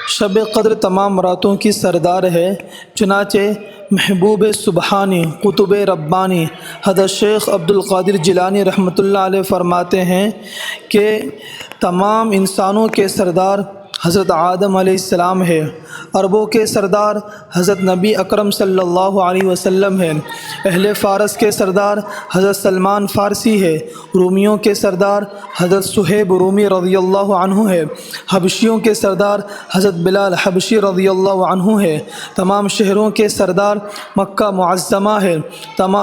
شب قدر تمام راتوں کی سردار ہے، چنانچہ محبوب سبحانی قطب ربانی حضرت شیخ عبد القادر جیلانی رحمۃ اللہ علیہ فرماتے ہیں کہ تمام انسانوں کے سردار حضرت آدم علیہ السلام ہے، عربوں کے سردار حضرت نبی اکرم صلی اللہ علیہ وسلم ہے، اہل فارس کے سردار حضرت سلمان فارسی ہے، رومیوں کے سردار حضرت صہیب رومی رضی اللہ عنہ ہے، حبشیوں کے سردار حضرت بلال حبشی رضی اللہ عنہ ہے، تمام شہروں کے سردار مکہ معظمہ ہے،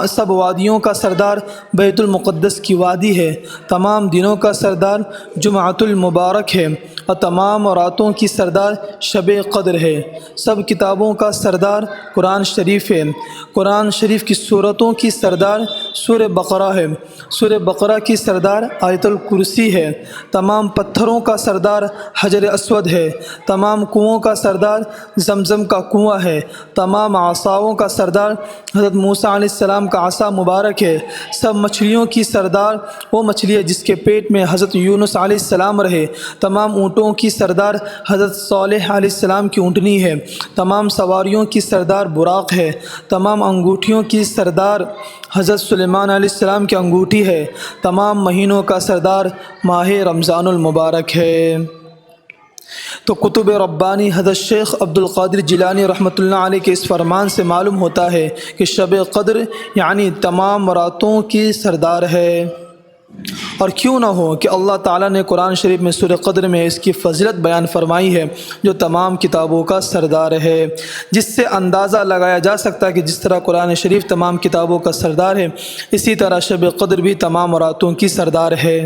سب وادیوں کا سردار بیت المقدس کی وادی ہے، تمام دنوں کا سردار جمعۃ المبارک ہے، اور تمام راتوں کی سردار شب قدر ہے، سب کتابوں کا سردار قرآن شریف ہے، قرآن شریف کی سورتوں کی سردار سورہ بقرہ ہے، سورہ بقرہ کی سردار آیت الکرسی ہے، تمام پتھروں کا سردار حجر اسود ہے، تمام کنوؤں کا سردار زمزم کا کنواں ہے، تمام عصاؤں کا سردار حضرت موسیٰ علیہ السلام کا عصا مبارک ہے، سب مچھلیوں کی سردار وہ مچھلی ہے جس کے پیٹ میں حضرت یونس علیہ السلام رہے، تمام اونٹوں کی سردار حضرت صالح علیہ السلام کی اونٹنی ہے، تمام سواریوں کی سردار براق ہے، تمام انگوٹھیوں کی سردار حضرت سلیمان علیہ السلام کی انگوٹھی ہے، تمام مہینوں کا سردار ماہ رمضان المبارک ہے۔ تو قطب ربانی حضرت شیخ عبد القادر جیلانی رحمۃ اللہ علیہ کے اس فرمان سے معلوم ہوتا ہے کہ شب قدر یعنی تمام راتوں کی سردار ہے، اور کیوں نہ ہو کہ اللہ تعالیٰ نے قرآن شریف میں سورہ قدر میں اس کی فضیلت بیان فرمائی ہے جو تمام کتابوں کا سردار ہے، جس سے اندازہ لگایا جا سکتا ہے کہ جس طرح قرآن شریف تمام کتابوں کا سردار ہے، اسی طرح شب قدر بھی تمام راتوں کی سردار ہے۔